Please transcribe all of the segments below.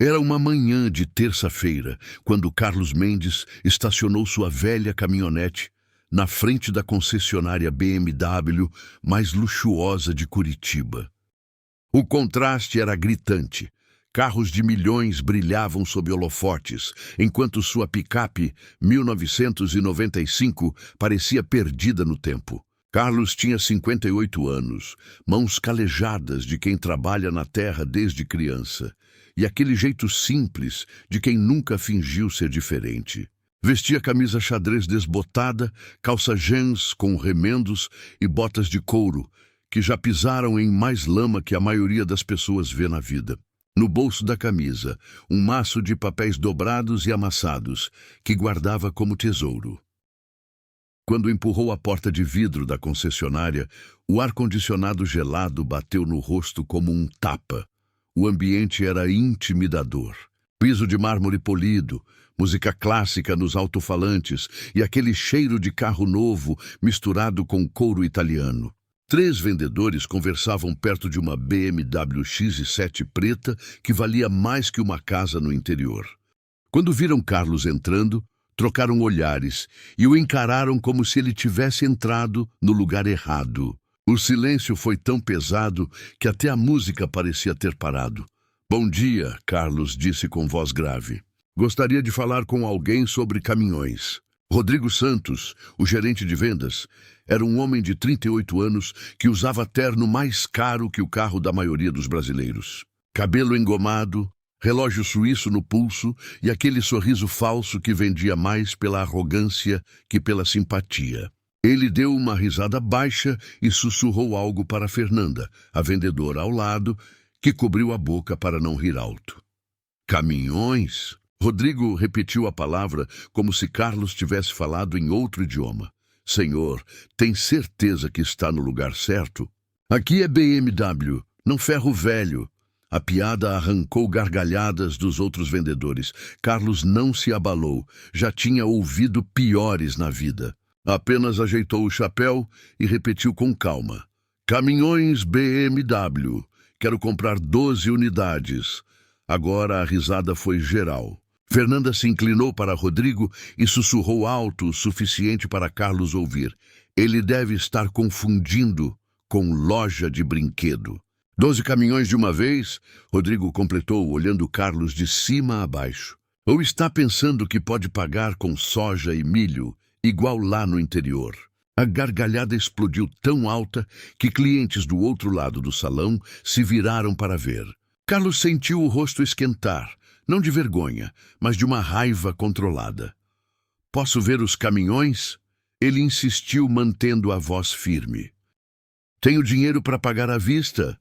Era uma manhã de terça-feira, quando Carlos Mendes estacionou sua velha caminhonete na frente da concessionária BMW mais luxuosa de Curitiba. O contraste era gritante. Carros de milhões brilhavam sob holofotes, enquanto sua picape 1995 parecia perdida no tempo. Carlos tinha 58 anos, mãos calejadas de quem trabalha na terra desde criança, e aquele jeito simples de quem nunca fingiu ser diferente. Vestia camisa xadrez desbotada, calça jeans com remendos e botas de couro, que já pisaram em mais lama que a maioria das pessoas vê na vida. No bolso da camisa, um maço de papéis dobrados e amassados, que guardava como tesouro. Quando empurrou a porta de vidro da concessionária, o ar-condicionado gelado bateu no rosto como um tapa. O ambiente era intimidador. Piso de mármore polido, música clássica nos alto-falantes e aquele cheiro de carro novo misturado com couro italiano. 3 vendedores conversavam perto de uma BMW X7 preta que valia mais que uma casa no interior. Quando viram Carlos entrando, trocaram olhares e o encararam como se ele tivesse entrado no lugar errado. O silêncio foi tão pesado que até a música parecia ter parado. "Bom dia", Carlos disse com voz grave. "Gostaria de falar com alguém sobre caminhões." Rodrigo Santos, o gerente de vendas, era um homem de 38 anos que usava terno mais caro que o carro da maioria dos brasileiros. Cabelo engomado, relógio suíço no pulso e aquele sorriso falso que vendia mais pela arrogância que pela simpatia. Ele deu uma risada baixa e sussurrou algo para Fernanda, a vendedora ao lado, que cobriu a boca para não rir alto. "Caminhões?" Rodrigo repetiu a palavra como se Carlos tivesse falado em outro idioma. "Senhor, tem certeza que está no lugar certo? Aqui é BMW, não ferro velho." A piada arrancou gargalhadas dos outros vendedores. Carlos não se abalou, já tinha ouvido piores na vida. Apenas ajeitou o chapéu e repetiu com calma: "Caminhões BMW. Quero comprar 12 unidades." Agora a risada foi geral. Fernanda se inclinou para Rodrigo e sussurrou alto o suficiente para Carlos ouvir: "Ele deve estar confundindo com loja de brinquedo." 12 caminhões de uma vez?" Rodrigo completou, olhando Carlos de cima a baixo. "Ou está pensando que pode pagar com soja e milho, igual lá no interior?" A gargalhada explodiu tão alta que clientes do outro lado do salão se viraram para ver. Carlos sentiu o rosto esquentar, não de vergonha, mas de uma raiva controlada. "Posso ver os caminhões?" Ele insistiu, mantendo a voz firme. "Tenho dinheiro para pagar à vista."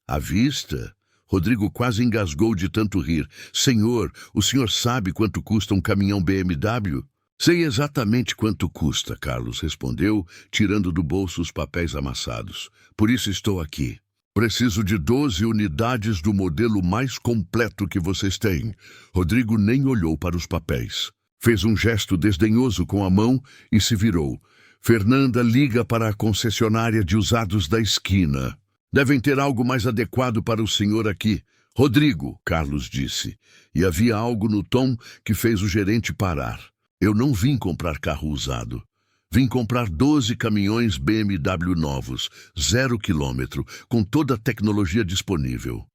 "À vista?" Rodrigo quase engasgou de tanto rir. "Senhor, o senhor sabe quanto custa um caminhão BMW?" "Sei exatamente quanto custa", Carlos respondeu, tirando do bolso os papéis amassados. "Por isso estou aqui. Preciso de 12 unidades do modelo mais completo que vocês têm." Rodrigo nem olhou para os papéis. Fez um gesto desdenhoso com a mão e se virou. "Fernanda, liga para a concessionária de usados da esquina. Devem ter algo mais adequado para o senhor aqui." "Rodrigo", Carlos disse, e havia algo no tom que fez o gerente parar. "Eu não vim comprar carro usado. Vim comprar 12 caminhões BMW novos, 0 quilômetro, com toda a tecnologia disponível."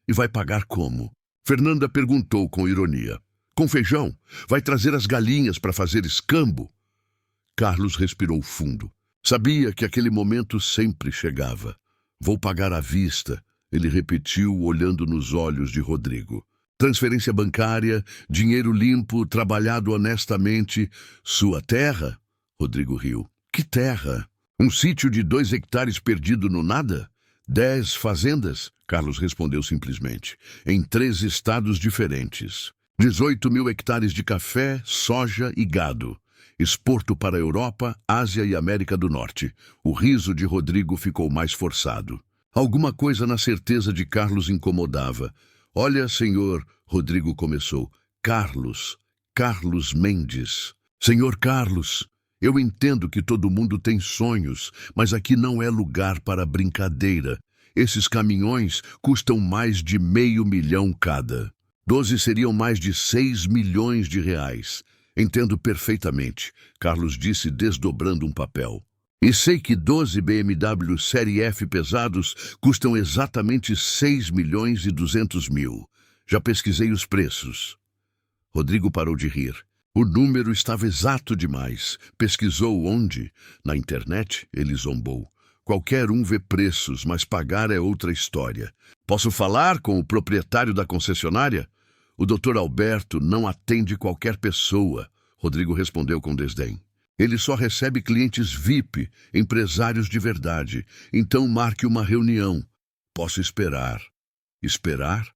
"E vai pagar como?" Fernanda perguntou com ironia. "Com feijão? Vai trazer as galinhas para fazer escambo?" Carlos respirou fundo. Sabia que aquele momento sempre chegava. "Vou pagar à vista", ele repetiu, olhando nos olhos de Rodrigo. "Transferência bancária, dinheiro limpo, trabalhado honestamente. Sua terra?" Rodrigo riu. "Que terra? Um sítio de 2 hectares perdido no nada? 10 fazendas?" Carlos respondeu simplesmente. "Em 3 estados diferentes. 18.000 hectares de café, soja e gado. Exporto para a Europa, Ásia e América do Norte." O riso de Rodrigo ficou mais forçado. Alguma coisa na certeza de Carlos incomodava. "Olha, senhor", Rodrigo começou. Carlos Mendes." "Senhor Carlos, eu entendo que todo mundo tem sonhos, mas aqui não é lugar para brincadeira. Esses caminhões custam mais de 500 mil cada." 12 seriam mais de 6 milhões de reais. Entendo perfeitamente, Carlos disse, desdobrando um papel. E sei que 12 BMW Série F pesados custam exatamente 6 milhões e 200 mil. Já pesquisei os preços. Rodrigo parou de rir. O número estava exato demais. Pesquisou onde? Na internet? Ele zombou. Qualquer um vê preços, mas pagar é outra história. Posso falar com o proprietário da concessionária? O Dr. Alberto não atende qualquer pessoa, Rodrigo respondeu com desdém. Ele só recebe clientes VIP, empresários de verdade. Então marque uma reunião. Posso esperar. Esperar?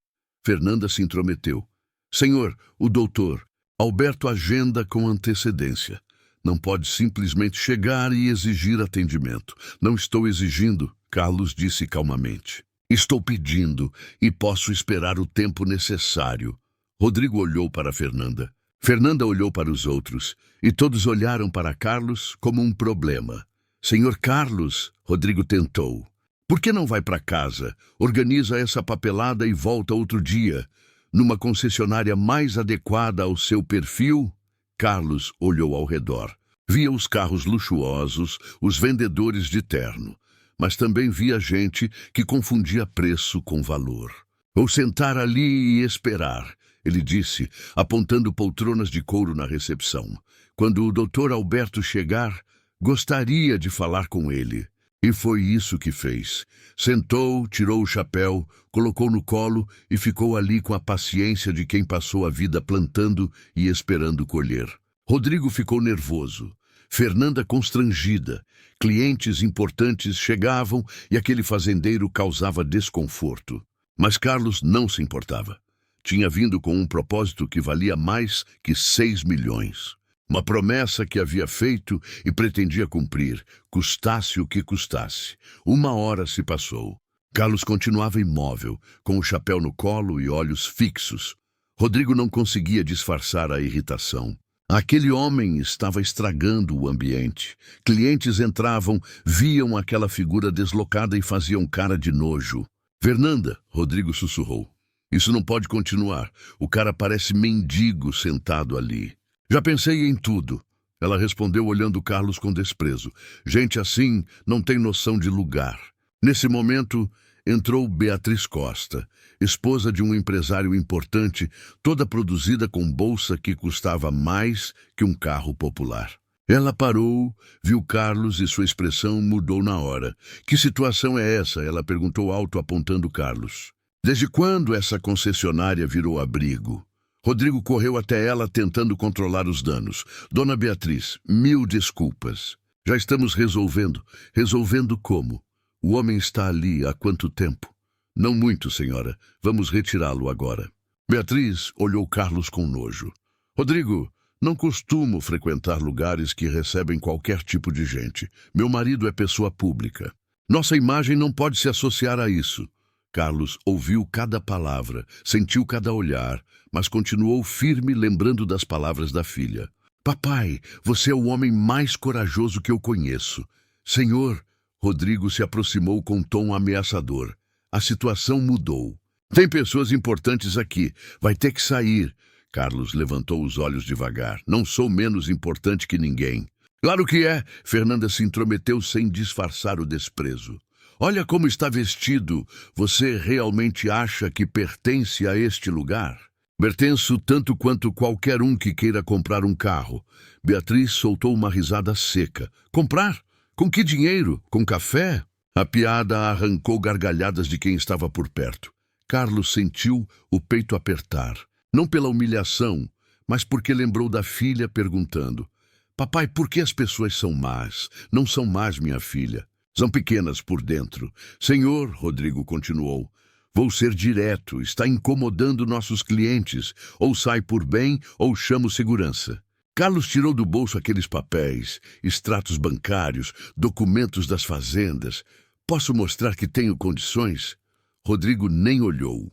Fernanda se intrometeu. Senhor, o doutor, Alberto agenda com antecedência. Não pode simplesmente chegar e exigir atendimento. Não estou exigindo, Carlos disse calmamente. Estou pedindo e posso esperar o tempo necessário. Rodrigo olhou para Fernanda. Fernanda olhou para os outros e todos olharam para Carlos como um problema. Senhor Carlos, Rodrigo tentou. Por que não vai para casa? Organiza essa papelada e volta outro dia. Numa concessionária mais adequada ao seu perfil? Carlos olhou ao redor. Via os carros luxuosos, os vendedores de terno. Mas também via gente que confundia preço com valor. Vou sentar ali e esperar, ele disse, apontando poltronas de couro na recepção. Quando o Dr. Alberto chegar, gostaria de falar com ele. E foi isso que fez. Sentou, tirou o chapéu, colocou no colo e ficou ali com a paciência de quem passou a vida plantando e esperando colher. Rodrigo ficou nervoso. Fernanda constrangida. Clientes importantes chegavam e aquele fazendeiro causava desconforto. Mas Carlos não se importava. Tinha vindo com um propósito que valia mais que 6 milhões. Uma promessa que havia feito e pretendia cumprir, custasse o que custasse. 1 hora se passou. Carlos continuava imóvel, com o chapéu no colo e olhos fixos. Rodrigo não conseguia disfarçar a irritação. Aquele homem estava estragando o ambiente. Clientes entravam, viam aquela figura deslocada e faziam cara de nojo. Fernanda, Rodrigo sussurrou. Isso não pode continuar. O cara parece mendigo sentado ali. Já pensei em tudo. Ela respondeu olhando Carlos com desprezo. Gente assim não tem noção de lugar. Nesse momento, entrou Beatriz Costa, esposa de um empresário importante, toda produzida com bolsa que custava mais que um carro popular. Ela parou, viu Carlos e sua expressão mudou na hora. Que situação é essa? Ela perguntou alto apontando Carlos. Desde quando essa concessionária virou abrigo? Rodrigo correu até ela tentando controlar os danos. Dona Beatriz, 1000 desculpas. Já estamos resolvendo. Resolvendo como? O homem está ali há quanto tempo? Não muito, senhora. Vamos retirá-lo agora. Beatriz olhou Carlos com nojo. Rodrigo, não costumo frequentar lugares que recebem qualquer tipo de gente. Meu marido é pessoa pública. Nossa imagem não pode se associar a isso. Carlos ouviu cada palavra, sentiu cada olhar, mas continuou firme lembrando das palavras da filha. Papai, você é o homem mais corajoso que eu conheço. Senhor, Rodrigo se aproximou com tom ameaçador. A situação mudou. Tem pessoas importantes aqui. Vai ter que sair. Carlos levantou os olhos devagar. Não sou menos importante que ninguém. Claro que é. Fernanda se intrometeu sem disfarçar o desprezo. Olha como está vestido. Você realmente acha que pertence a este lugar? Pertenço tanto quanto qualquer um que queira comprar um carro. Beatriz soltou uma risada seca. Comprar? Com que dinheiro? Com café? A piada arrancou gargalhadas de quem estava por perto. Carlos sentiu o peito apertar. Não pela humilhação, mas porque lembrou da filha perguntando. Papai, por que as pessoas são más? Não são más, minha filha. São pequenas por dentro. Senhor, Rodrigo continuou, vou ser direto, está incomodando nossos clientes. Ou sai por bem, ou chamo segurança. Carlos tirou do bolso aqueles papéis, extratos bancários, documentos das fazendas. Posso mostrar que tenho condições? Rodrigo nem olhou.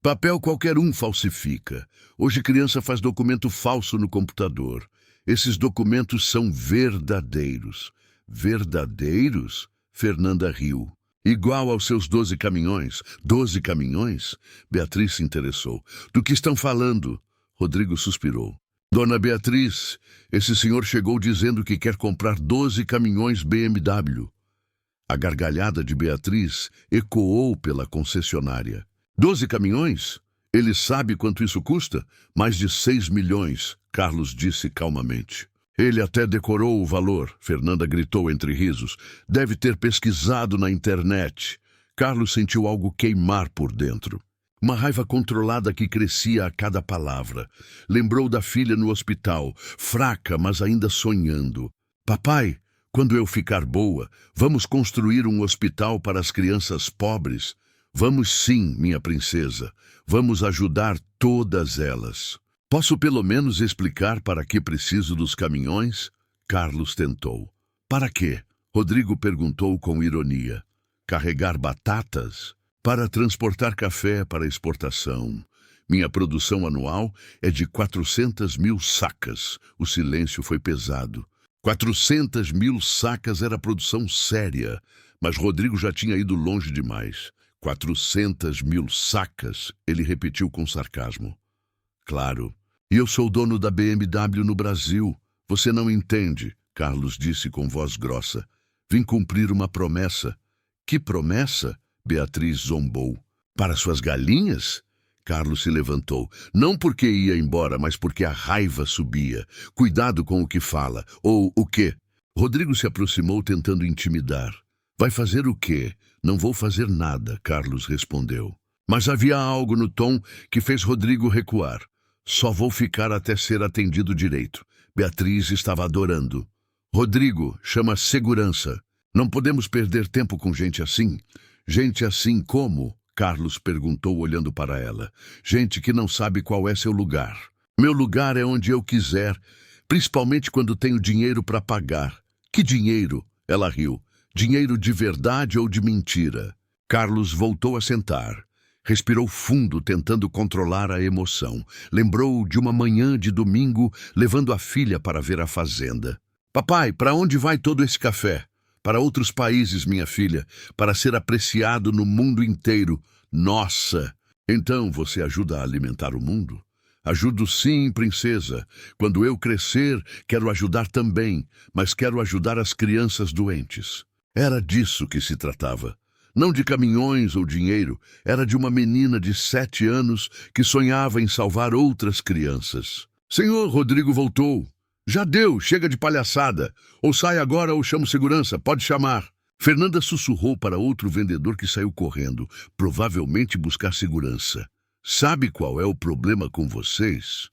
Papel qualquer um falsifica. Hoje criança faz documento falso no computador. Esses documentos são verdadeiros. Verdadeiros? Fernanda riu. Igual aos seus 12 caminhões. 12 caminhões? Beatriz se interessou. Do que estão falando? Rodrigo suspirou. Dona Beatriz, esse senhor chegou dizendo que quer comprar 12 caminhões BMW. A gargalhada de Beatriz ecoou pela concessionária. 12 caminhões? Ele sabe quanto isso custa? Mais de 6 milhões, Carlos disse calmamente. Ele até decorou o valor, Fernanda gritou entre risos. Deve ter pesquisado na internet. Carlos sentiu algo queimar por dentro. Uma raiva controlada que crescia a cada palavra. Lembrou da filha no hospital, fraca, mas ainda sonhando. Papai, quando eu ficar boa, vamos construir um hospital para as crianças pobres? Vamos sim, minha princesa. Vamos ajudar todas elas. Posso pelo menos explicar para que preciso dos caminhões? Carlos tentou. Para quê? Rodrigo perguntou com ironia. Carregar batatas? Para transportar café para exportação. Minha produção anual é de 400 mil sacas. O silêncio foi pesado. 400 mil sacas era produção séria, mas Rodrigo já tinha ido longe demais. 400 mil sacas, ele repetiu com sarcasmo. Claro, e eu sou dono da BMW no Brasil. Você não entende, Carlos disse com voz grossa. Vim cumprir uma promessa. Que promessa? Beatriz zombou. Para suas galinhas? Carlos se levantou. Não porque ia embora, mas porque a raiva subia. Cuidado com o que fala. Ou o quê? Rodrigo se aproximou tentando intimidar. Vai fazer o quê? Não vou fazer nada, Carlos respondeu. Mas havia algo no tom que fez Rodrigo recuar. Só vou ficar até ser atendido direito. Beatriz estava adorando. Rodrigo, chama segurança. Não podemos perder tempo com gente assim. Gente assim como? Carlos perguntou olhando para ela. Gente que não sabe qual é seu lugar. Meu lugar é onde eu quiser, principalmente quando tenho dinheiro para pagar. Que dinheiro? Ela riu. Dinheiro de verdade ou de mentira? Carlos voltou a sentar. Respirou fundo, tentando controlar a emoção. Lembrou de uma manhã de domingo, levando a filha para ver a fazenda. Papai, para onde vai todo esse café? Para outros países, minha filha, para ser apreciado no mundo inteiro. Nossa! Então você ajuda a alimentar o mundo? Ajudo sim, princesa. Quando eu crescer, quero ajudar também, mas quero ajudar as crianças doentes. Era disso que se tratava. Não de caminhões ou dinheiro, era de uma menina de 7 anos que sonhava em salvar outras crianças. Senhor, Rodrigo voltou. Já deu, chega de palhaçada. Ou sai agora ou chamo segurança, pode chamar. Fernanda sussurrou para outro vendedor que saiu correndo, provavelmente buscar segurança. Sabe qual é o problema com vocês?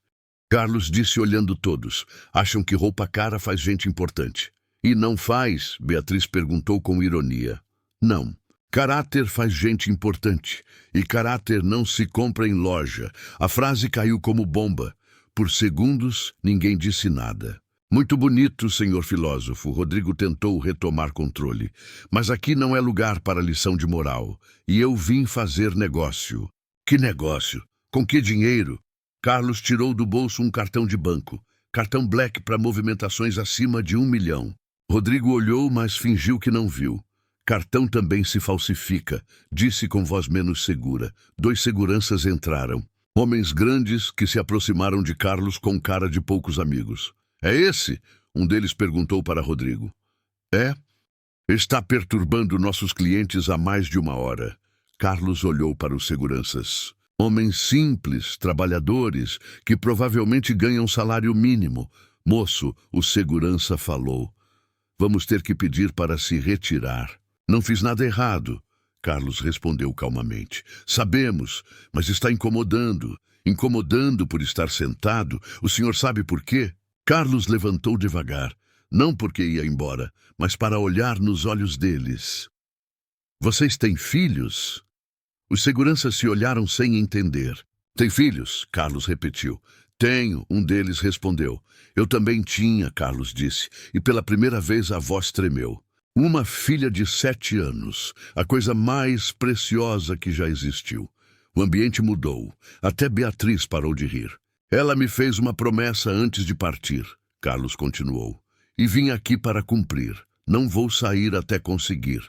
Carlos disse olhando todos. Acham que roupa cara faz gente importante. E não faz? Beatriz perguntou com ironia. Não. Caráter faz gente importante. E caráter não se compra em loja. A frase caiu como bomba. Por segundos, ninguém disse nada. Muito bonito, senhor filósofo. Rodrigo tentou retomar controle. Mas aqui não é lugar para lição de moral. E eu vim fazer negócio. Que negócio? Com que dinheiro? Carlos tirou do bolso um cartão de banco. Cartão Black para movimentações acima de 1 milhão. Rodrigo olhou, mas fingiu que não viu. Cartão também se falsifica, disse com voz menos segura. 2 seguranças entraram. Homens grandes que se aproximaram de Carlos com cara de poucos amigos. É esse? Um deles perguntou para Rodrigo. É? Está perturbando nossos clientes há mais de 1 hora. Carlos olhou para os seguranças. Homens simples, trabalhadores, que provavelmente ganham salário mínimo. Moço, o segurança falou. Vamos ter que pedir para se retirar. Não fiz nada errado. Carlos respondeu calmamente. Sabemos, mas está incomodando. Incomodando por estar sentado. O senhor sabe por quê? Carlos levantou devagar. Não porque ia embora, mas para olhar nos olhos deles. Vocês têm filhos? Os seguranças se olharam sem entender. Tem filhos? Carlos repetiu. Tenho, um deles respondeu. Eu também tinha, Carlos disse, e pela primeira vez a voz tremeu. Uma filha de 7 anos, a coisa mais preciosa que já existiu. O ambiente mudou. Até Beatriz parou de rir. Ela me fez uma promessa antes de partir, Carlos continuou. E vim aqui para cumprir. Não vou sair até conseguir.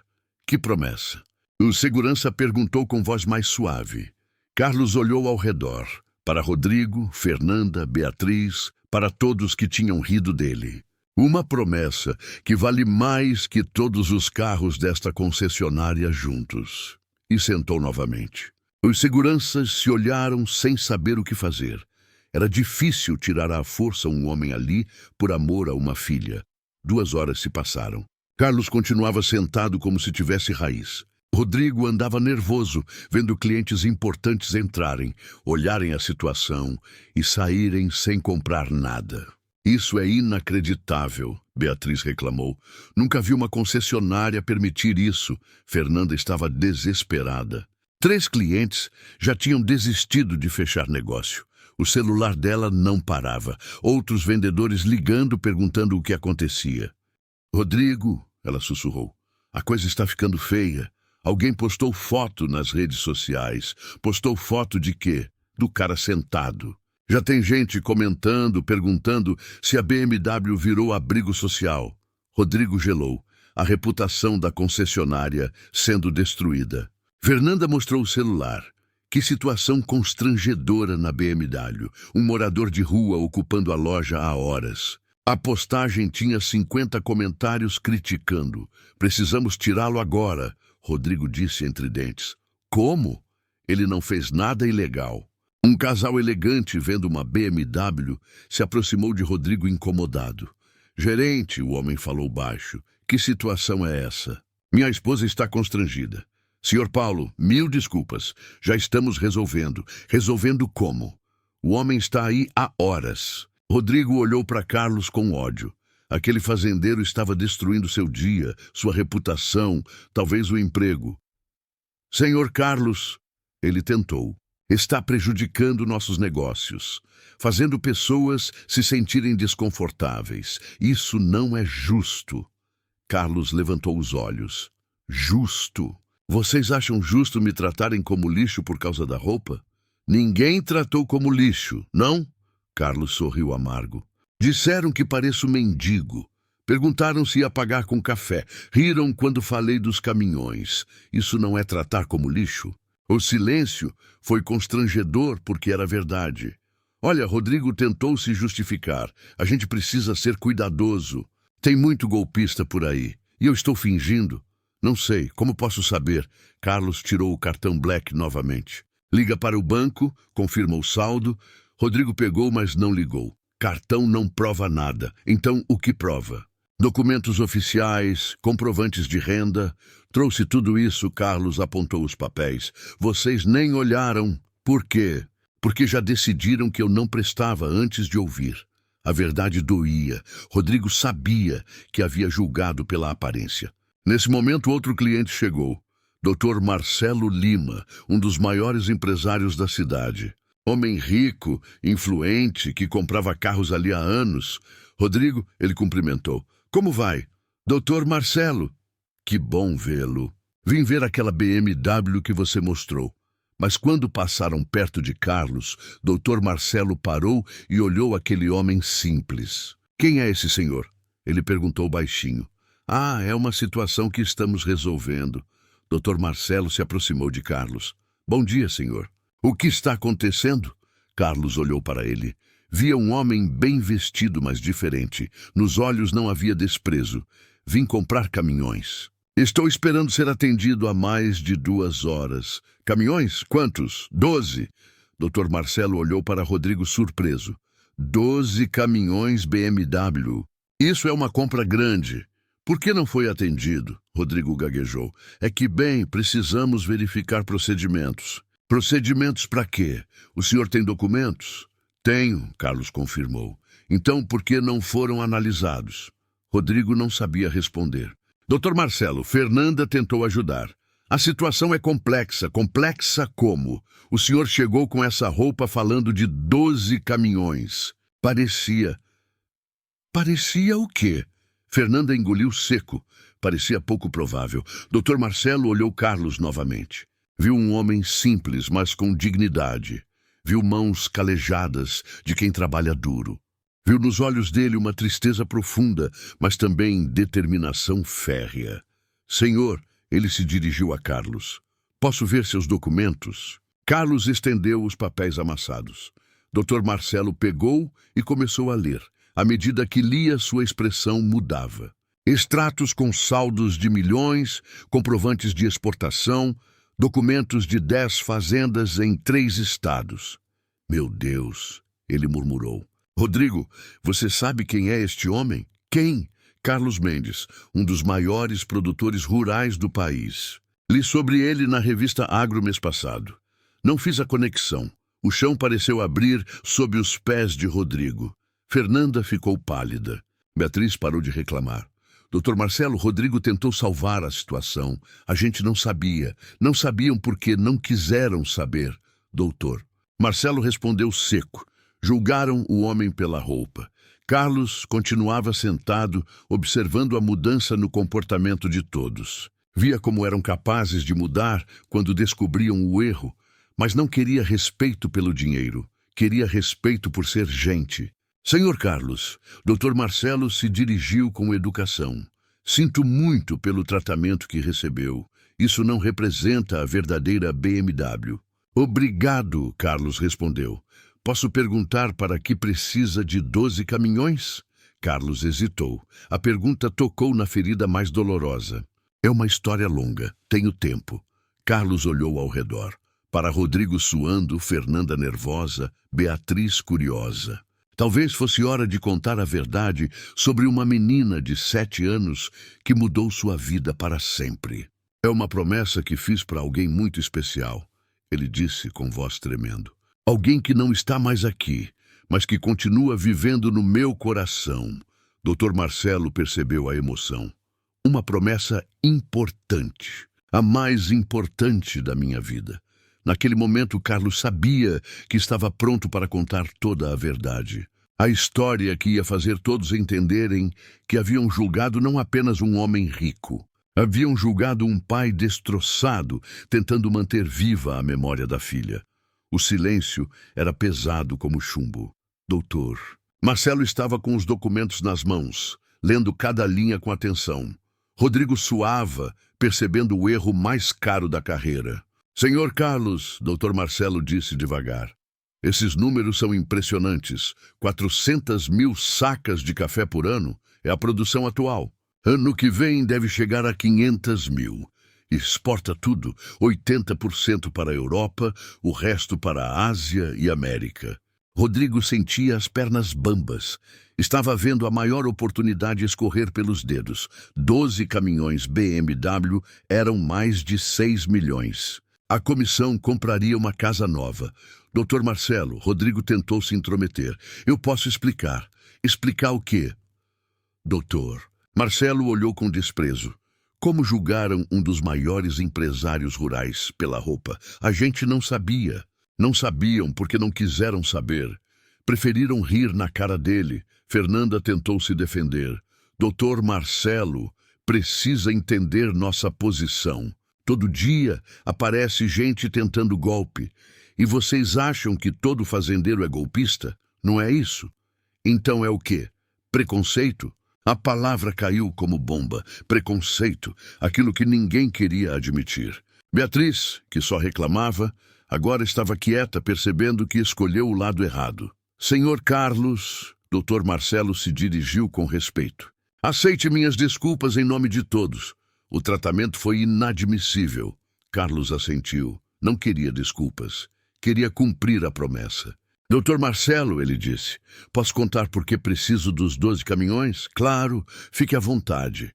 Que promessa? O segurança perguntou com voz mais suave. Carlos olhou ao redor, para Rodrigo, Fernanda, Beatriz, para todos que tinham rido dele. Uma promessa que vale mais que todos os carros desta concessionária juntos. E sentou novamente. Os seguranças se olharam sem saber o que fazer. Era difícil tirar à força um homem ali por amor a uma filha. 2 horas se passaram. Carlos continuava sentado como se tivesse raiz. Rodrigo andava nervoso, vendo clientes importantes entrarem, olharem a situação e saírem sem comprar nada. Isso é inacreditável, Beatriz reclamou. Nunca vi uma concessionária permitir isso. Fernanda estava desesperada. 3 clientes já tinham desistido de fechar negócio. O celular dela não parava. Outros vendedores ligando, perguntando o que acontecia. Rodrigo, ela sussurrou, a coisa está ficando feia. Alguém postou foto nas redes sociais. Postou foto de quê? Do cara sentado. Já tem gente comentando, perguntando se a BMW virou abrigo social. Rodrigo gelou, a reputação da concessionária sendo destruída. Fernanda mostrou o celular. Que situação constrangedora na BMW. Um morador de rua ocupando a loja há horas. A postagem tinha 50 comentários criticando. Precisamos tirá-lo agora, Rodrigo disse entre dentes. Como? Ele não fez nada ilegal. Um casal elegante, vendo uma BMW, se aproximou de Rodrigo incomodado. Gerente, o homem falou baixo, que situação é essa? Minha esposa está constrangida. Senhor Paulo, 1000 desculpas. Já estamos resolvendo. Resolvendo como? O homem está aí há horas. Rodrigo olhou para Carlos com ódio. Aquele fazendeiro estava destruindo seu dia, sua reputação, talvez o emprego. Senhor Carlos, ele tentou. Está prejudicando nossos negócios, fazendo pessoas se sentirem desconfortáveis. Isso não é justo. Carlos levantou os olhos. Justo? Vocês acham justo me tratarem como lixo por causa da roupa? Ninguém tratou como lixo, não? Carlos sorriu amargo. Disseram que pareço mendigo. Perguntaram se ia pagar com café. Riram quando falei dos caminhões. Isso não é tratar como lixo? O silêncio foi constrangedor porque era verdade. Olha, Rodrigo tentou se justificar. A gente precisa ser cuidadoso. Tem muito golpista por aí. E eu estou fingindo? Não sei. Como posso saber? Carlos tirou o cartão Black novamente. Liga para o banco, confirma o saldo. Rodrigo pegou, mas não ligou. Cartão não prova nada. Então, o que prova? Documentos oficiais, comprovantes de renda. Trouxe tudo isso, Carlos apontou os papéis. Vocês nem olharam. Por quê? Porque já decidiram que eu não prestava antes de ouvir. A verdade doía. Rodrigo sabia que havia julgado pela aparência. Nesse momento, outro cliente chegou. Dr. Marcelo Lima, um dos maiores empresários da cidade. Homem rico, influente, que comprava carros ali há anos. Rodrigo, ele cumprimentou. Como vai? Doutor Marcelo. Que bom vê-lo. Vim ver aquela BMW que você mostrou. Mas quando passaram perto de Carlos, Dr. Marcelo parou e olhou aquele homem simples. Quem é esse senhor? Ele perguntou baixinho. Ah, é uma situação que estamos resolvendo. Dr. Marcelo se aproximou de Carlos. Bom dia, senhor. O que está acontecendo? Carlos olhou para ele. Via um homem bem vestido, mas diferente. Nos olhos não havia desprezo. Vim comprar caminhões. Estou esperando ser atendido há mais de 2 horas. Caminhões? Quantos? 12. Dr. Marcelo olhou para Rodrigo surpreso. 12 caminhões BMW. Isso é uma compra grande. Por que não foi atendido? Rodrigo gaguejou. É que, bem, precisamos verificar procedimentos. Procedimentos para quê? O senhor tem documentos? Tenho, Carlos confirmou. Então, por que não foram analisados? Rodrigo não sabia responder. Dr. Marcelo, Fernanda tentou ajudar. A situação é complexa. Complexa como? O senhor chegou com essa roupa falando de 12 caminhões. Parecia. Parecia o quê? Fernanda engoliu seco. Parecia pouco provável. Dr. Marcelo olhou Carlos novamente. Viu um homem simples, mas com dignidade. Viu mãos calejadas de quem trabalha duro. Viu nos olhos dele uma tristeza profunda, mas também determinação férrea. Senhor, Ele se dirigiu a Carlos. Posso ver seus documentos? Carlos estendeu os papéis amassados. Dr. Marcelo pegou e começou a ler. À medida que lia, sua expressão mudava. Extratos com saldos de milhões, comprovantes de exportação, documentos de 10 fazendas em 3 estados. Meu Deus, ele murmurou. Rodrigo, você sabe quem é este homem? Quem? Carlos Mendes, um dos maiores produtores rurais do país. Li sobre ele na revista Agro mês passado. Não fiz a conexão. O chão pareceu abrir sob os pés de Rodrigo. Fernanda ficou pálida. Beatriz parou de reclamar. Dr. Marcelo, Rodrigo tentou salvar a situação. A gente não sabia. Não sabiam porque não quiseram saber, doutor. Marcelo respondeu seco. Julgaram o homem pela roupa. Carlos continuava sentado, observando a mudança no comportamento de todos. Via como eram capazes de mudar quando descobriam o erro, mas não queria respeito pelo dinheiro. Queria respeito por ser gente. Senhor Carlos, Dr. Marcelo se dirigiu com educação. Sinto muito pelo tratamento que recebeu. Isso não representa a verdadeira BMW. Obrigado, Carlos respondeu. Posso perguntar para que precisa de 12 caminhões? Carlos hesitou. A pergunta tocou na ferida mais dolorosa. É uma história longa. Tenho tempo. Carlos olhou ao redor. Para Rodrigo suando, Fernanda nervosa, Beatriz curiosa. Talvez fosse hora de contar a verdade sobre uma menina de 7 anos que mudou sua vida para sempre. É uma promessa que fiz para alguém muito especial, ele disse com voz tremendo. Alguém que não está mais aqui, mas que continua vivendo no meu coração. Dr. Marcelo percebeu a emoção. Uma promessa importante, a mais importante da minha vida. Naquele momento, Carlos sabia que estava pronto para contar toda a verdade. A história que ia fazer todos entenderem que haviam julgado não apenas um homem rico. Haviam julgado um pai destroçado, tentando manter viva a memória da filha. O silêncio era pesado como chumbo. Doutor. Marcelo estava com os documentos nas mãos, lendo cada linha com atenção. Rodrigo suava, percebendo o erro mais caro da carreira. Senhor Carlos, Dr. Marcelo disse devagar. Esses números são impressionantes. 400 mil sacas de café por ano é a produção atual. Ano que vem deve chegar a 500 mil. Exporta tudo, 80% para a Europa, o resto para a Ásia e América. Rodrigo sentia as pernas bambas. Estava vendo a maior oportunidade escorrer pelos dedos. 12 caminhões BMW eram mais de 6 milhões. A comissão compraria uma casa nova. Dr. Marcelo, Rodrigo tentou se intrometer. Eu posso explicar. Explicar o quê? Doutor. Marcelo olhou com desprezo. Como julgaram um dos maiores empresários rurais pela roupa? A gente não sabia. Não sabiam porque não quiseram saber. Preferiram rir na cara dele. Fernanda tentou se defender. Dr. Marcelo precisa entender nossa posição. Todo dia aparece gente tentando golpe. E vocês acham que todo fazendeiro é golpista? Não é isso? Então é o quê? Preconceito? A palavra caiu como bomba. Preconceito, aquilo que ninguém queria admitir. Beatriz, que só reclamava, agora estava quieta, percebendo que escolheu o lado errado. Senhor Carlos, Dr. Marcelo se dirigiu com respeito. Aceite minhas desculpas em nome de todos. O tratamento foi inadmissível. Carlos assentiu. Não queria desculpas. Queria cumprir a promessa. Dr. Marcelo, ele disse, posso contar por que preciso dos 12 caminhões? Claro, fique à vontade.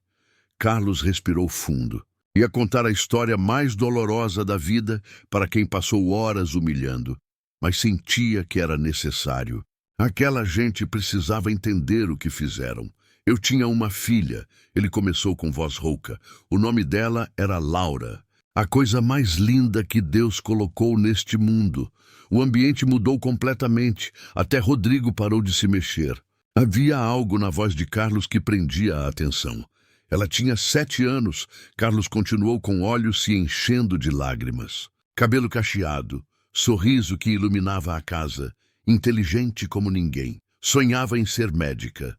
Carlos respirou fundo. Ia contar a história mais dolorosa da vida para quem passou horas humilhando, mas sentia que era necessário. Aquela gente precisava entender o que fizeram. Eu tinha uma filha, ele começou com voz rouca. O nome dela era Laura. A coisa mais linda que Deus colocou neste mundo. O ambiente mudou completamente. Até Rodrigo parou de se mexer. Havia algo na voz de Carlos que prendia a atenção. Ela tinha 7 anos. Carlos continuou com olhos se enchendo de lágrimas. Cabelo cacheado, sorriso que iluminava a casa. Inteligente como ninguém. Sonhava em ser médica.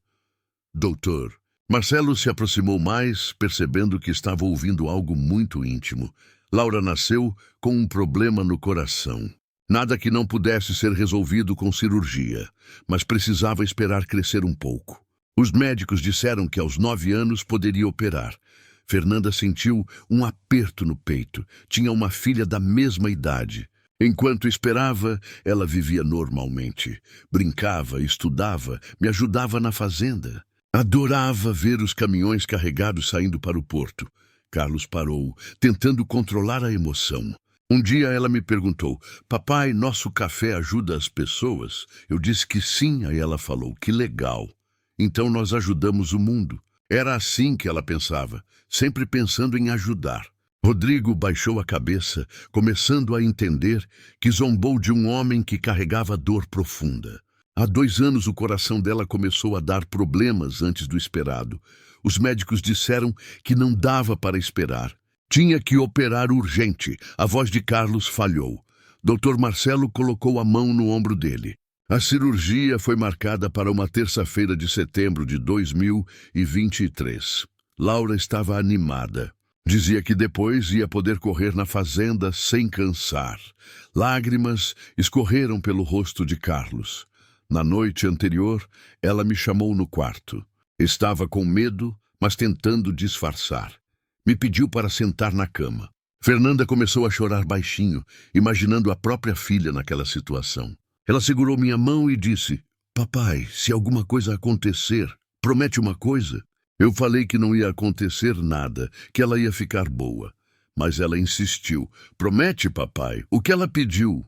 Doutor, Marcelo se aproximou mais, percebendo que estava ouvindo algo muito íntimo. Laura nasceu com um problema no coração. Nada que não pudesse ser resolvido com cirurgia, mas precisava esperar crescer um pouco. Os médicos disseram que aos 9 anos poderia operar. Fernanda sentiu um aperto no peito. Tinha uma filha da mesma idade. Enquanto esperava, ela vivia normalmente. Brincava, estudava, me ajudava na fazenda. Adorava ver os caminhões carregados saindo para o porto. Carlos parou, tentando controlar a emoção. Um dia ela me perguntou: papai, nosso café ajuda as pessoas? Eu disse que sim, aí ela falou: que legal. Então nós ajudamos o mundo. Era assim que ela pensava, sempre pensando em ajudar. Rodrigo baixou a cabeça, começando a entender que zombou de um homem que carregava dor profunda. Há 2 anos o coração dela começou a dar problemas antes do esperado. Os médicos disseram que não dava para esperar. Tinha que operar urgente. A voz de Carlos falhou. Dr. Marcelo colocou a mão no ombro dele. A cirurgia foi marcada para uma terça-feira de setembro de 2023. Laura estava animada. Dizia que depois ia poder correr na fazenda sem cansar. Lágrimas escorreram pelo rosto de Carlos. Na noite anterior, ela me chamou no quarto. Estava com medo, mas tentando disfarçar. Me pediu para sentar na cama. Fernanda começou a chorar baixinho, imaginando a própria filha naquela situação. Ela segurou minha mão e disse: papai, se alguma coisa acontecer, promete uma coisa. Eu falei que não ia acontecer nada, que ela ia ficar boa. Mas ela insistiu: promete, papai, o que ela pediu?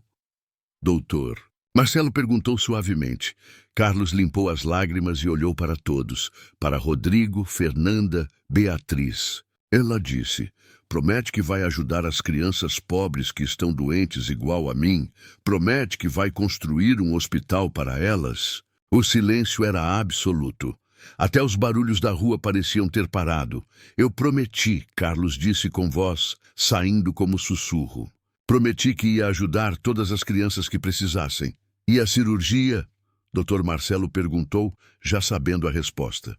Doutor. Marcelo perguntou suavemente. Carlos limpou as lágrimas e olhou para todos, para Rodrigo, Fernanda, Beatriz. Ela disse: promete que vai ajudar as crianças pobres que estão doentes igual a mim? Promete que vai construir um hospital para elas? O silêncio era absoluto. Até os barulhos da rua pareciam ter parado. Eu prometi, Carlos disse com voz, saindo como sussurro. Prometi que ia ajudar todas as crianças que precisassem. E a cirurgia? Dr. Marcelo perguntou, já sabendo a resposta.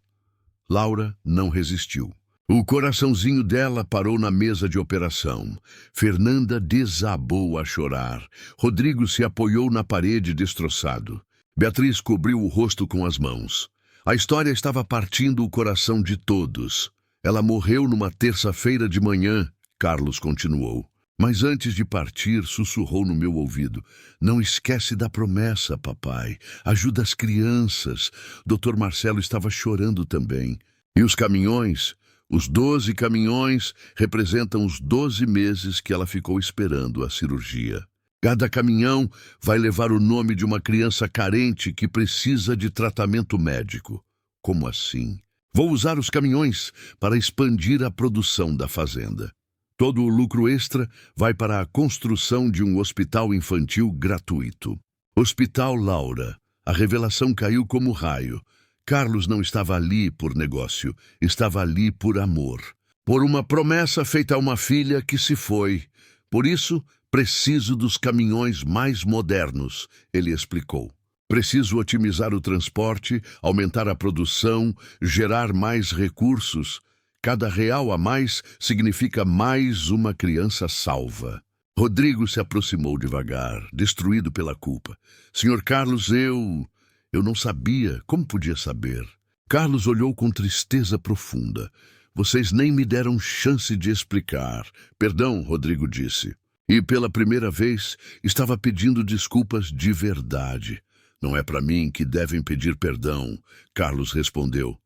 Laura não resistiu. O coraçãozinho dela parou na mesa de operação. Fernanda desabou a chorar. Rodrigo se apoiou na parede destroçado. Beatriz cobriu o rosto com as mãos. A história estava partindo o coração de todos. Ela morreu numa terça-feira de manhã, Carlos continuou. Mas antes de partir, sussurrou no meu ouvido: não esquece da promessa, papai. Ajuda as crianças. Dr. Marcelo estava chorando também. E os caminhões? Os 12 caminhões representam os 12 meses que ela ficou esperando a cirurgia. Cada caminhão vai levar o nome de uma criança carente que precisa de tratamento médico. Como assim? Vou usar os caminhões para expandir a produção da fazenda. Todo o lucro extra vai para a construção de um hospital infantil gratuito. Hospital Laura. A revelação caiu como raio. Carlos não estava ali por negócio, estava ali por amor. Por uma promessa feita a uma filha que se foi. Por isso, preciso dos caminhões mais modernos, ele explicou. Preciso otimizar o transporte, aumentar a produção, gerar mais recursos. Cada real a mais significa mais uma criança salva. Rodrigo se aproximou devagar, destruído pela culpa. Senhor Carlos, eu não sabia. Como podia saber? Carlos olhou com tristeza profunda. Vocês nem me deram chance de explicar. Perdão, Rodrigo disse. E pela primeira vez estava pedindo desculpas de verdade. Não é para mim que devem pedir perdão, Carlos respondeu.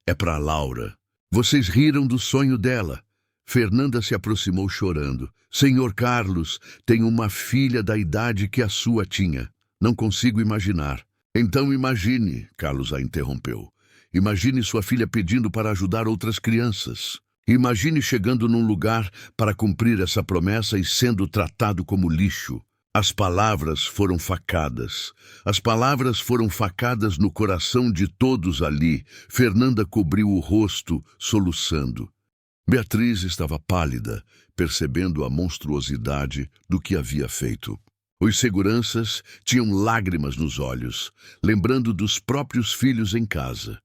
É para Laura. Vocês riram do sonho dela. Fernanda se aproximou chorando. Senhor Carlos, tenho uma filha da idade que a sua tinha. Não consigo imaginar. Então imagine, Carlos a interrompeu. Imagine sua filha pedindo para ajudar outras crianças. Imagine chegando num lugar para cumprir essa promessa e sendo tratado como lixo. As palavras foram facadas. As palavras foram facadas no coração de todos ali. Fernanda cobriu o rosto, soluçando. Beatriz estava pálida, percebendo a monstruosidade do que havia feito. Os seguranças tinham lágrimas nos olhos, lembrando dos próprios filhos em casa.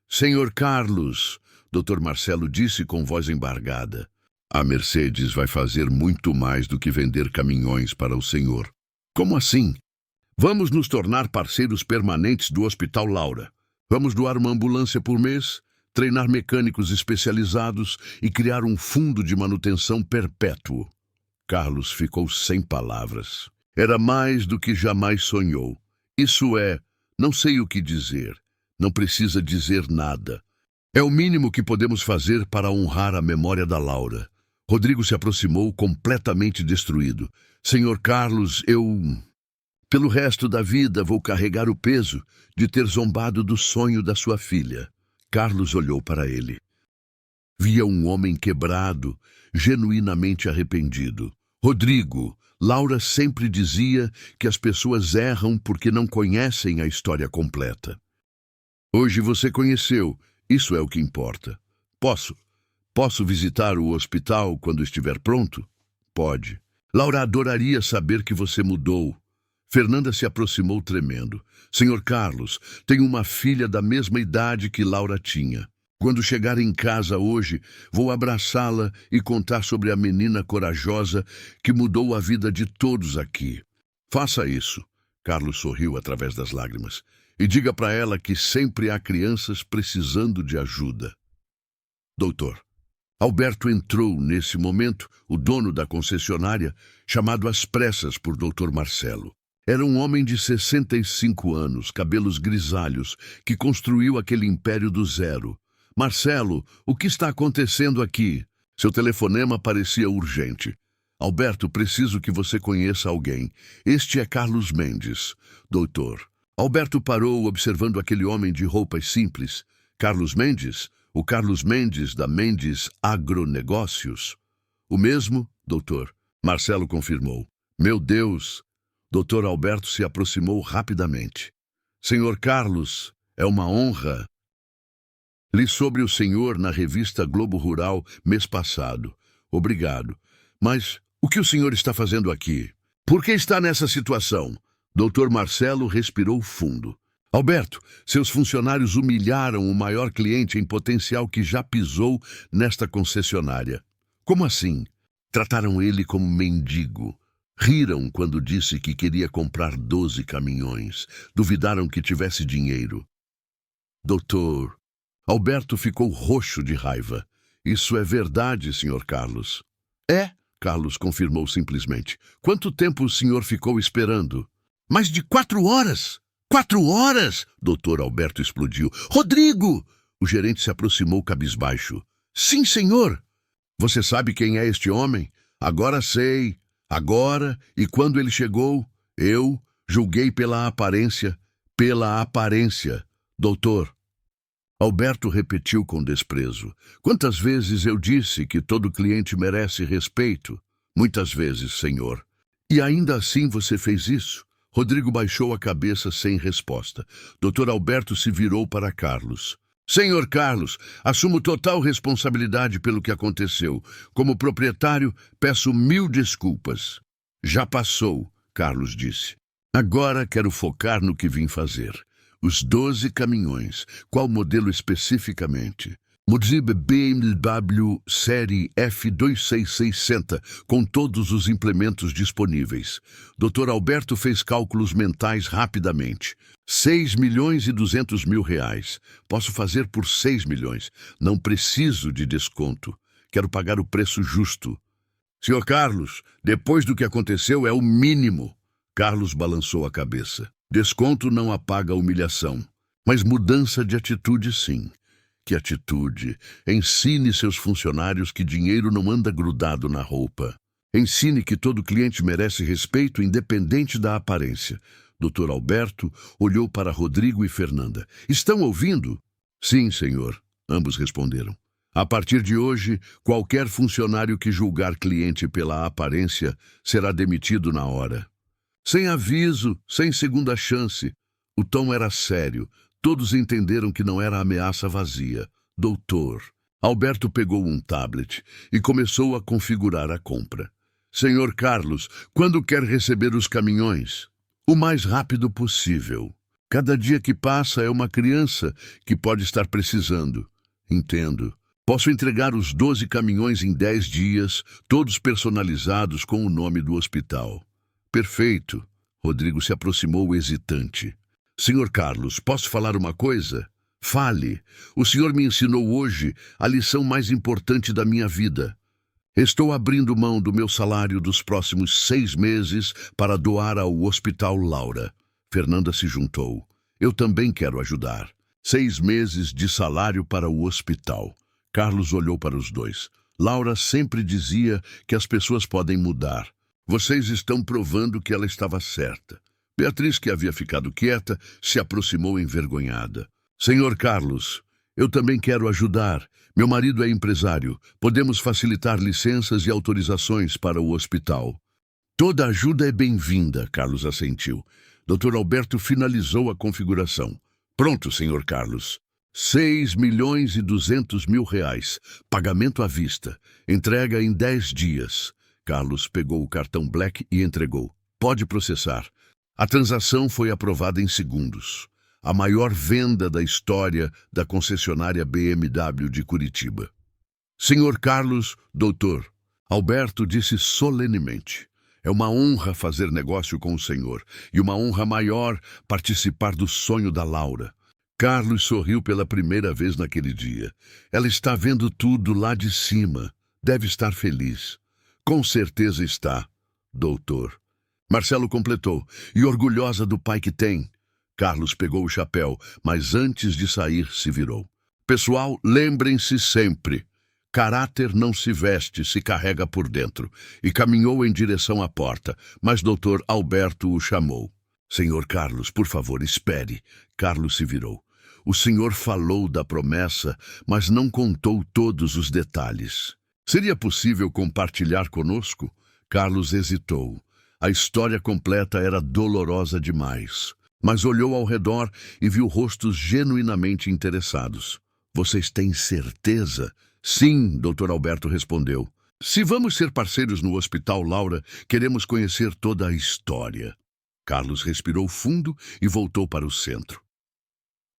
Senhor Carlos, Dr. Marcelo disse com voz embargada. A Mercedes vai fazer muito mais do que vender caminhões para o senhor. Como assim? Vamos nos tornar parceiros permanentes do Hospital Laura. Vamos doar uma ambulância por mês, treinar mecânicos especializados e criar um fundo de manutenção perpétuo. Carlos ficou sem palavras. Era mais do que jamais sonhou. Isso é, não sei o que dizer. Não precisa dizer nada. É o mínimo que podemos fazer para honrar a memória da Laura. Rodrigo se aproximou completamente destruído. Senhor Carlos, pelo resto da vida vou carregar o peso de ter zombado do sonho da sua filha. Carlos olhou para ele. Via um homem quebrado, genuinamente arrependido. Rodrigo, Laura sempre dizia que as pessoas erram porque não conhecem a história completa. Hoje você conheceu, isso é o que importa. Posso visitar o hospital quando estiver pronto? Pode. Laura adoraria saber que você mudou. Fernanda se aproximou tremendo. Senhor Carlos, tenho uma filha da mesma idade que Laura tinha. Quando chegar em casa hoje, vou abraçá-la e contar sobre a menina corajosa que mudou a vida de todos aqui. Faça isso. Carlos sorriu através das lágrimas. E diga para ela que sempre há crianças precisando de ajuda. Doutor. Alberto entrou nesse momento, o dono da concessionária, chamado às pressas por Dr. Marcelo. Era um homem de 65 anos, cabelos grisalhos, que construiu aquele império do zero. Marcelo, o que está acontecendo aqui? Seu telefonema parecia urgente. Alberto, preciso que você conheça alguém. Este é Carlos Mendes. Doutor. Alberto parou observando aquele homem de roupas simples. Carlos Mendes? O Carlos Mendes da Mendes Agronegócios? O mesmo, doutor. Marcelo confirmou. Meu Deus! Doutor Alberto se aproximou rapidamente. Senhor Carlos, é uma honra. Li sobre o senhor na revista Globo Rural mês passado. Obrigado. Mas o que o senhor está fazendo aqui? Por que está nessa situação? Dr. Marcelo respirou fundo. Alberto, seus funcionários humilharam o maior cliente em potencial que já pisou nesta concessionária. Como assim? Trataram ele como mendigo. Riram quando disse que queria comprar 12 caminhões. Duvidaram que tivesse dinheiro. Doutor, Alberto ficou roxo de raiva. Isso é verdade, Sr. Carlos. É, Carlos confirmou simplesmente. Quanto tempo o senhor ficou esperando? Mais de 4 horas! 4 horas! Doutor Alberto explodiu. Rodrigo! O gerente se aproximou cabisbaixo. Sim, senhor! Você sabe quem é este homem? Agora sei. Agora, e quando ele chegou, eu julguei pela aparência. Pela aparência. Doutor. Alberto repetiu com desprezo. Quantas vezes eu disse que todo cliente merece respeito? Muitas vezes, senhor. E ainda assim você fez isso? Rodrigo baixou a cabeça sem resposta. Dr. Alberto se virou para Carlos. Senhor Carlos, assumo total responsabilidade pelo que aconteceu. Como proprietário, peço 1000 desculpas. Já passou, Carlos disse. Agora quero focar no que vim fazer. Os 12 caminhões. Qual modelo especificamente? Modelo BMW Série F26660, com todos os implementos disponíveis. Dr. Alberto fez cálculos mentais rapidamente. 6.200.000 reais. Posso fazer por 6 milhões. Não preciso de desconto. Quero pagar o preço justo. Senhor Carlos, depois do que aconteceu é o mínimo. Carlos balançou a cabeça. Desconto não apaga a humilhação, mas mudança de atitude sim. Que atitude? Ensine seus funcionários que dinheiro não anda grudado na roupa. Ensine que todo cliente merece respeito independente da aparência. Dr. Alberto olhou para Rodrigo e Fernanda. Estão ouvindo? Sim, senhor. Ambos responderam. A partir de hoje, qualquer funcionário que julgar cliente pela aparência será demitido na hora. Sem aviso, sem segunda chance. O tom era sério. Todos entenderam que não era ameaça vazia. Doutor. Alberto pegou um tablet e começou a configurar a compra. Senhor Carlos, quando quer receber os caminhões? O mais rápido possível. Cada dia que passa é uma criança que pode estar precisando. Entendo. Posso entregar os 12 caminhões em 10 dias, todos personalizados com o nome do hospital. Perfeito. Rodrigo se aproximou hesitante. Senhor Carlos, posso falar uma coisa? Fale. O senhor me ensinou hoje a lição mais importante da minha vida. Estou abrindo mão do meu salário dos próximos 6 meses para doar ao Hospital Laura. Fernanda se juntou. Eu também quero ajudar. 6 meses de salário para o hospital. Carlos olhou para os dois. Laura sempre dizia que as pessoas podem mudar. Vocês estão provando que ela estava certa. Beatriz, que havia ficado quieta, se aproximou envergonhada. Senhor Carlos, eu também quero ajudar. Meu marido é empresário. Podemos facilitar licenças e autorizações para o hospital. Toda ajuda é bem-vinda, Carlos assentiu. Dr. Alberto finalizou a configuração. Pronto, senhor Carlos. 6.200.000 reais. Pagamento à vista. Entrega em 10 dias. Carlos pegou o cartão Black e entregou. Pode processar. A transação foi aprovada em segundos. A maior venda da história da concessionária BMW de Curitiba. Senhor Carlos, doutor, Alberto disse solenemente. É uma honra fazer negócio com o senhor e uma honra maior participar do sonho da Laura. Carlos sorriu pela primeira vez naquele dia. Ela está vendo tudo lá de cima. Deve estar feliz. Com certeza está, doutor. Marcelo completou. E orgulhosa do pai que tem. Carlos pegou o chapéu, mas antes de sair se virou. Pessoal, lembrem-se sempre. Caráter não se veste, se carrega por dentro. E caminhou em direção à porta, mas Dr. Alberto o chamou. Senhor Carlos, por favor, espere. Carlos se virou. O senhor falou da promessa, mas não contou todos os detalhes. Seria possível compartilhar conosco? Carlos hesitou. A história completa era dolorosa demais. Mas olhou ao redor e viu rostos genuinamente interessados. Vocês têm certeza? Sim, Dr. Alberto respondeu. Se vamos ser parceiros no Hospital Laura, queremos conhecer toda a história. Carlos respirou fundo e voltou para o centro.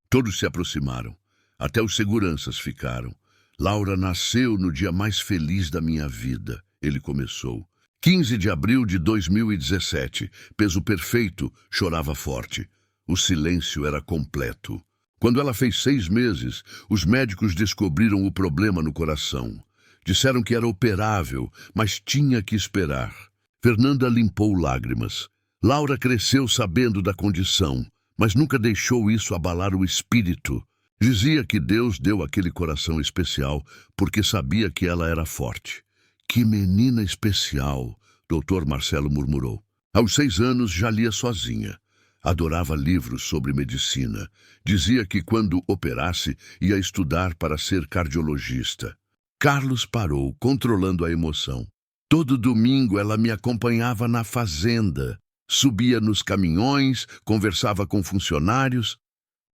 Todos se aproximaram. Até os seguranças ficaram. Laura nasceu no dia mais feliz da minha vida, ele começou. 15 de abril de 2017. Peso perfeito, chorava forte. O silêncio era completo. Quando ela fez 6 meses, os médicos descobriram o problema no coração. Disseram que era operável, mas tinha que esperar. Fernanda limpou lágrimas. Laura cresceu sabendo da condição, mas nunca deixou isso abalar o espírito. Dizia que Deus deu aquele coração especial porque sabia que ela era forte. Que menina especial, Dr. Marcelo murmurou. Aos 6 anos já lia sozinha. Adorava livros sobre medicina. Dizia que quando operasse ia estudar para ser cardiologista. Carlos parou, controlando a emoção. Todo domingo ela me acompanhava na fazenda. Subia nos caminhões, conversava com funcionários.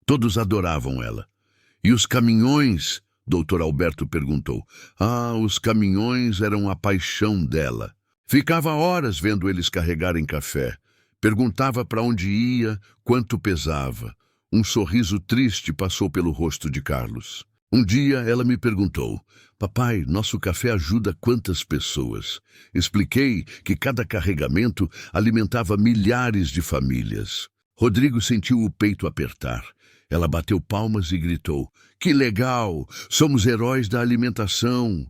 Todos adoravam ela. E os caminhões? Dr. Alberto perguntou. Os caminhões eram a paixão dela. Ficava horas vendo eles carregarem café. Perguntava para onde ia, quanto pesava. Um sorriso triste passou pelo rosto de Carlos. Um dia ela me perguntou, papai, nosso café ajuda quantas pessoas? Expliquei que cada carregamento alimentava milhares de famílias. Rodrigo sentiu o peito apertar. Ela bateu palmas e gritou, que legal, somos heróis da alimentação.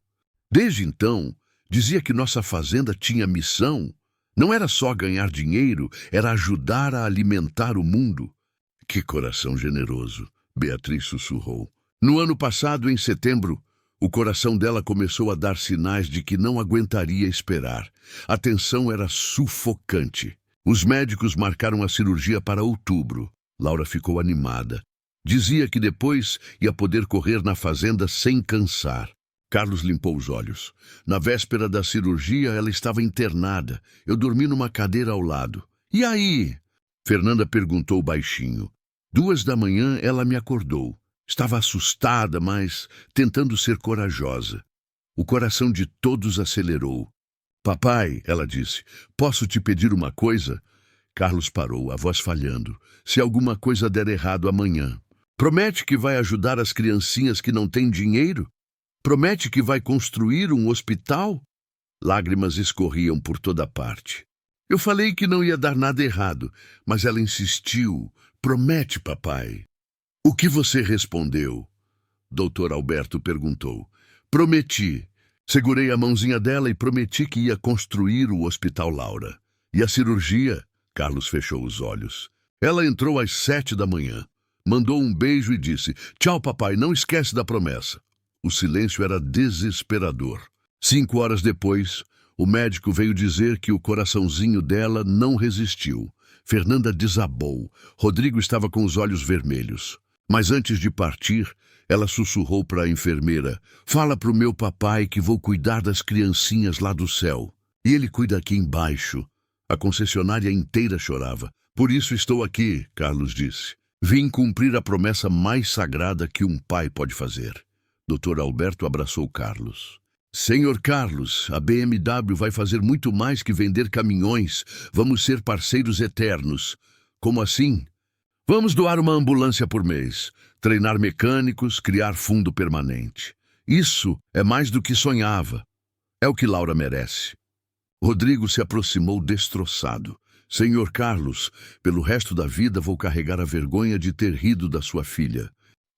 Desde então, dizia que nossa fazenda tinha missão. Não era só ganhar dinheiro, era ajudar a alimentar o mundo. Que coração generoso, Beatriz sussurrou. No ano passado, em setembro, o coração dela começou a dar sinais de que não aguentaria esperar. A tensão era sufocante. Os médicos marcaram a cirurgia para outubro. Laura ficou animada. Dizia que depois ia poder correr na fazenda sem cansar. Carlos limpou os olhos. Na véspera da cirurgia, ela estava internada. Eu dormi numa cadeira ao lado. E aí? Fernanda perguntou baixinho. 2 da manhã, ela me acordou. Estava assustada, mas tentando ser corajosa. O coração de todos acelerou. Papai, ela disse, posso te pedir uma coisa? Carlos parou, a voz falhando. Se alguma coisa der errado amanhã. Promete que vai ajudar as criancinhas que não têm dinheiro? Promete que vai construir um hospital? Lágrimas escorriam por toda parte. Eu falei que não ia dar nada errado, mas ela insistiu. Promete, papai. O que você respondeu? Dr. Alberto perguntou. Prometi. Segurei a mãozinha dela e prometi que ia construir o Hospital Laura. E a cirurgia? Carlos fechou os olhos. Ela entrou às 7 da manhã. Mandou um beijo e disse, tchau, papai, não esquece da promessa. O silêncio era desesperador. 5 horas depois, o médico veio dizer que o coraçãozinho dela não resistiu. Fernanda desabou. Rodrigo estava com os olhos vermelhos. Mas antes de partir, ela sussurrou para a enfermeira, fala para o meu papai que vou cuidar das criancinhas lá do céu. E ele cuida aqui embaixo. A concessionária inteira chorava. Por isso estou aqui, Carlos disse. Vim cumprir a promessa mais sagrada que um pai pode fazer. Dr. Alberto abraçou Carlos. Senhor Carlos, a BMW vai fazer muito mais que vender caminhões. Vamos ser parceiros eternos. Como assim? Vamos doar uma ambulância por mês, treinar mecânicos, criar fundo permanente. Isso é mais do que sonhava. É o que Laura merece. Rodrigo se aproximou destroçado. Senhor Carlos, pelo resto da vida vou carregar a vergonha de ter rido da sua filha.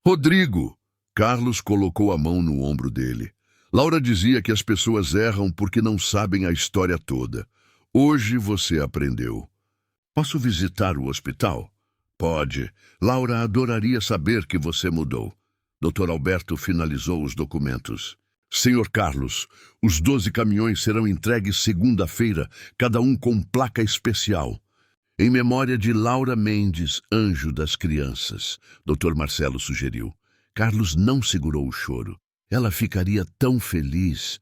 Rodrigo! Carlos colocou a mão no ombro dele. Laura dizia que as pessoas erram porque não sabem a história toda. Hoje você aprendeu. Posso visitar o hospital? Pode. Laura adoraria saber que você mudou. Dr. Alberto finalizou os documentos. Senhor Carlos, os 12 caminhões serão entregues segunda-feira, cada um com placa especial. Em memória de Laura Mendes, anjo das crianças, Dr. Marcelo sugeriu. Carlos não segurou o choro. Ela ficaria tão feliz.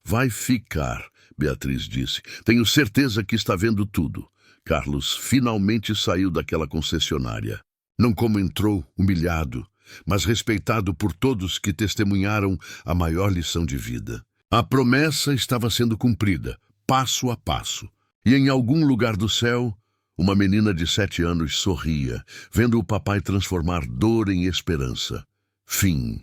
Vai ficar, Beatriz disse. Tenho certeza que está vendo tudo. Carlos finalmente saiu daquela concessionária. Não como entrou, humilhado, mas respeitado por todos que testemunharam a maior lição de vida. A promessa estava sendo cumprida, passo a passo. E em algum lugar do céu, uma menina de 7 anos sorria, vendo o papai transformar dor em esperança. Fim.